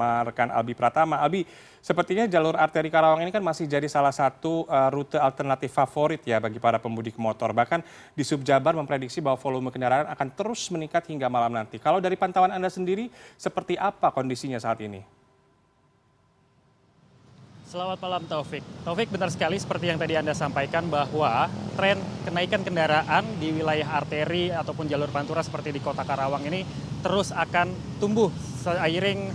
Rekan Albi Pratama. Albi, sepertinya jalur arteri Karawang ini kan masih jadi salah satu rute alternatif favorit ya bagi para pemudik motor. Bahkan di Subjabar memprediksi bahwa volume kendaraan akan terus meningkat hingga malam nanti. Kalau dari pantauan Anda sendiri, seperti apa kondisinya saat ini? Selamat malam Taufik. Taufik, benar sekali seperti yang tadi Anda sampaikan bahwa tren kenaikan kendaraan di wilayah arteri ataupun jalur pantura seperti di Kota Karawang ini terus akan tumbuh seiring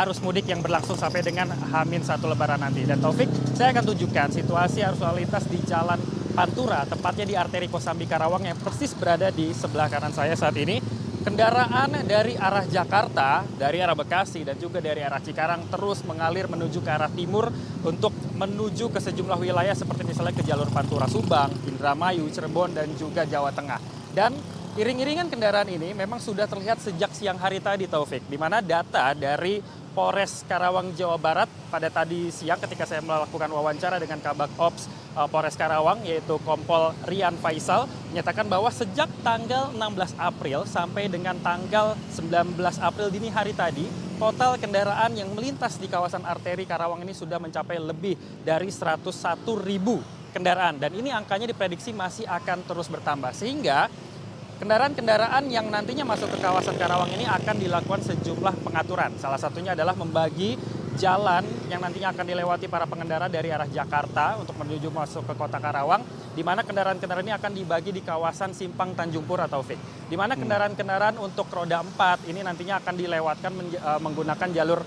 arus mudik yang berlangsung sampai dengan H-1 Lebaran nanti. Dan Taufik, saya akan tunjukkan situasi arus lalu lintas di Jalan Pantura, tepatnya di arteri Kosambi Karawang yang persis berada di sebelah kanan saya saat ini. Kendaraan dari arah Jakarta, dari arah Bekasi, dan juga dari arah Cikarang terus mengalir menuju ke arah timur untuk menuju ke sejumlah wilayah seperti misalnya ke jalur Pantura Subang, Indramayu, Cirebon, dan juga Jawa Tengah. Dan iring-iringan kendaraan ini memang sudah terlihat sejak siang hari tadi, Taufik, di mana data dari Polres Karawang, Jawa Barat pada tadi siang ketika saya melakukan wawancara dengan Kabak Ops Polres Karawang yaitu Kompol Rian Faisal menyatakan bahwa sejak tanggal 16 April sampai dengan tanggal 19 April dini hari tadi, total kendaraan yang melintas di kawasan arteri Karawang ini sudah mencapai lebih dari 101.000 kendaraan. Dan ini angkanya diprediksi masih akan terus bertambah sehingga kendaraan-kendaraan yang nantinya masuk ke kawasan Karawang ini akan dilakukan sejumlah pengaturan. Salah satunya adalah membagi jalan yang nantinya akan dilewati para pengendara dari arah Jakarta untuk menuju masuk ke Kota Karawang, di mana kendaraan-kendaraan ini akan dibagi di kawasan Simpang Tanjung Pura, Taufik. Di mana kendaraan-kendaraan untuk roda 4 ini nantinya akan dilewatkan menggunakan jalur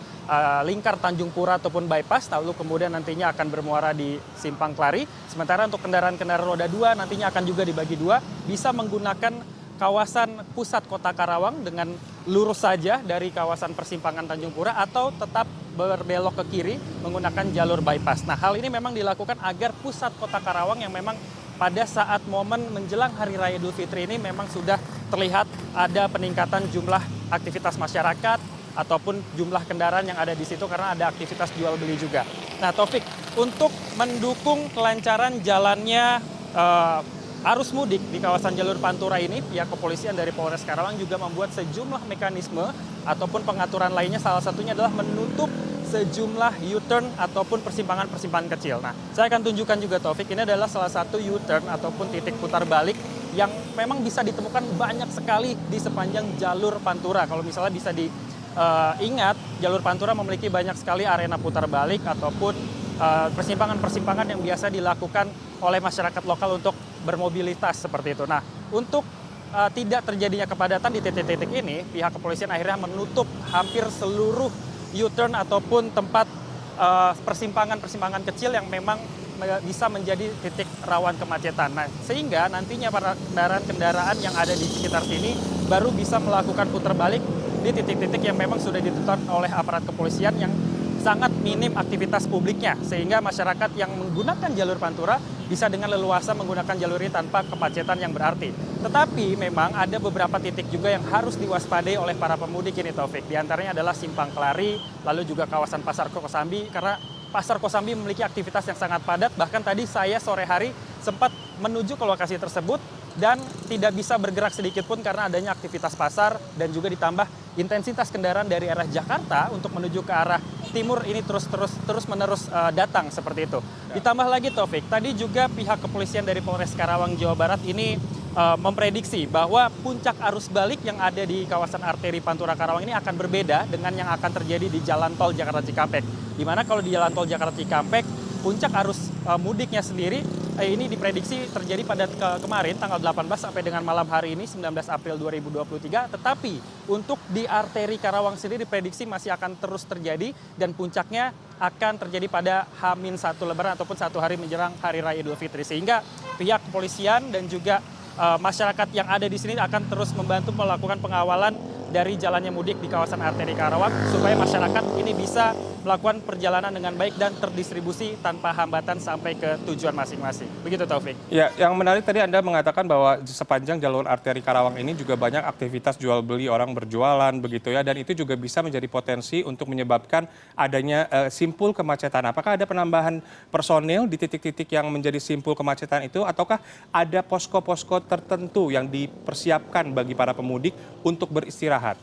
lingkar Tanjung Pura ataupun bypass, lalu kemudian nantinya akan bermuara di Simpang Klari. Sementara untuk kendaraan-kendaraan roda 2 nantinya akan juga dibagi dua, bisa menggunakan kawasan pusat Kota Karawang dengan lurus saja dari kawasan persimpangan Tanjung Pura atau tetap berbelok ke kiri menggunakan jalur bypass. Nah, hal ini memang dilakukan agar pusat Kota Karawang yang memang pada saat momen menjelang Hari Raya Idul Fitri ini memang sudah terlihat ada peningkatan jumlah aktivitas masyarakat ataupun jumlah kendaraan yang ada di situ karena ada aktivitas jual beli juga. Nah, Taufik, untuk mendukung kelancaran jalannya arus mudik di kawasan jalur Pantura ini, pihak kepolisian dari Polres Karawang juga membuat sejumlah mekanisme ataupun pengaturan lainnya. Salah satunya adalah menutup sejumlah U-turn ataupun persimpangan-persimpangan kecil. Nah, saya akan tunjukkan juga, Taufik, ini adalah salah satu U-turn ataupun titik putar balik yang memang bisa ditemukan banyak sekali di sepanjang jalur Pantura. Kalau misalnya bisa diingat, jalur Pantura memiliki banyak sekali arena putar balik ataupun persimpangan-persimpangan yang biasa dilakukan oleh masyarakat lokal untuk bermobilitas seperti itu. Nah, untuk tidak terjadinya kepadatan di titik-titik ini, pihak kepolisian akhirnya menutup hampir seluruh U-turn ataupun tempat persimpangan-persimpangan kecil yang memang bisa menjadi titik rawan kemacetan. Nah, sehingga nantinya para kendaraan-kendaraan yang ada di sekitar sini baru bisa melakukan putar balik di titik-titik yang memang sudah ditentukan oleh aparat kepolisian yang sangat minim aktivitas publiknya, sehingga masyarakat yang menggunakan jalur Pantura bisa dengan leluasa menggunakan jalur ini tanpa kemacetan yang berarti. Tetapi memang ada beberapa titik juga yang harus diwaspadai oleh para pemudik ini, Taufik. Di antaranya adalah Simpang Klari, lalu juga kawasan Pasar Kosambi, karena Pasar Kosambi memiliki aktivitas yang sangat padat. Bahkan tadi saya sore hari sempat menuju ke lokasi tersebut dan tidak bisa bergerak sedikit pun karena adanya aktivitas pasar dan juga ditambah intensitas kendaraan dari arah Jakarta untuk menuju ke arah timur ini terus-menerus datang seperti itu. Ditambah lagi, Taufik, tadi juga pihak kepolisian dari Polres Karawang, Jawa Barat ini memprediksi bahwa puncak arus balik yang ada di kawasan arteri Pantura Karawang ini akan berbeda dengan yang akan terjadi di jalan tol Jakarta Cikampek. Di mana kalau di jalan tol Jakarta Cikampek, puncak arus mudiknya sendiri ini diprediksi terjadi pada kemarin tanggal 18 sampai dengan malam hari ini 19 April 2023. Tetapi untuk di arteri Karawang sendiri diprediksi masih akan terus terjadi dan puncaknya akan terjadi pada H-1 Lebaran ataupun satu hari menjelang Hari Raya Idul Fitri. Sehingga pihak kepolisian dan juga masyarakat yang ada di sini akan terus membantu melakukan pengawalan dari jalannya mudik di kawasan arteri Karawang supaya masyarakat ini bisa melakukan perjalanan dengan baik dan terdistribusi tanpa hambatan sampai ke tujuan masing-masing. Begitu, Taufik. Ya, yang menarik tadi Anda mengatakan bahwa sepanjang jalur arteri Karawang ini juga banyak aktivitas jual beli, orang berjualan begitu ya, dan itu juga bisa menjadi potensi untuk menyebabkan adanya simpul kemacetan. Apakah ada penambahan personil di titik-titik yang menjadi simpul kemacetan itu, ataukah ada posko-posko tertentu yang dipersiapkan bagi para pemudik untuk beristirahat?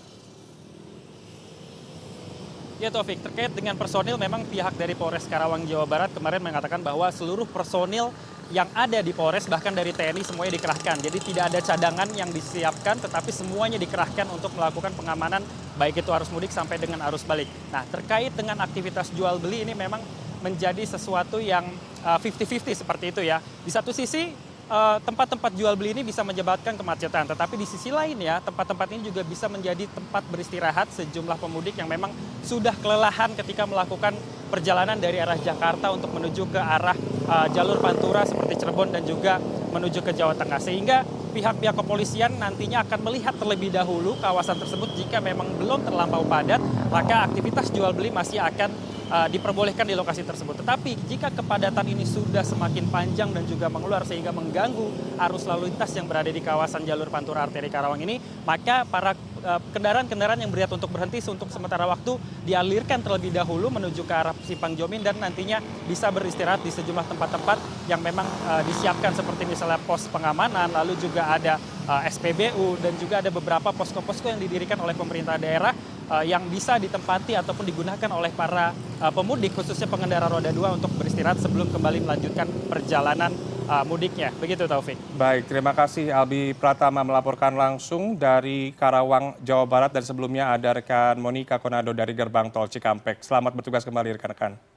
Ya Taufik, terkait dengan personil memang pihak dari Polres Karawang Jawa Barat kemarin mengatakan bahwa seluruh personil yang ada di Polres bahkan dari TNI semuanya dikerahkan. Jadi tidak ada cadangan yang disiapkan tetapi semuanya dikerahkan untuk melakukan pengamanan baik itu arus mudik sampai dengan arus balik. Nah, terkait dengan aktivitas jual beli ini memang menjadi sesuatu yang 50-50 seperti itu ya. Di satu sisi tempat-tempat jual beli ini bisa menyebabkan kemacetan. Tetapi di sisi lain ya, tempat-tempat ini juga bisa menjadi tempat beristirahat sejumlah pemudik yang memang sudah kelelahan ketika melakukan perjalanan dari arah Jakarta untuk menuju ke arah jalur Pantura seperti Cirebon dan juga menuju ke Jawa Tengah. Sehingga pihak-pihak kepolisian nantinya akan melihat terlebih dahulu kawasan tersebut jika memang belum terlampau padat, maka aktivitas jual beli masih akan diperbolehkan di lokasi tersebut. Tetapi jika kepadatan ini sudah semakin panjang dan juga mengeluar sehingga mengganggu arus lalu lintas yang berada di kawasan jalur Pantura arteri Karawang ini, maka para kendaraan-kendaraan yang berniat untuk berhenti untuk sementara waktu dialirkan terlebih dahulu menuju ke arah Simpang Jomin dan nantinya bisa beristirahat di sejumlah tempat-tempat yang memang disiapkan seperti misalnya pos pengamanan, lalu juga ada SPBU dan juga ada beberapa posko-posko yang didirikan oleh pemerintah daerah yang bisa ditempati ataupun digunakan oleh para pemudik khususnya pengendara roda 2 untuk beristirahat sebelum kembali melanjutkan perjalanan mudiknya. Begitu Taufik. Baik, terima kasih Albi Pratama melaporkan langsung dari Karawang, Jawa Barat dan sebelumnya ada rekan Monika Konado dari Gerbang Tol Cikampek. Selamat bertugas kembali rekan-rekan.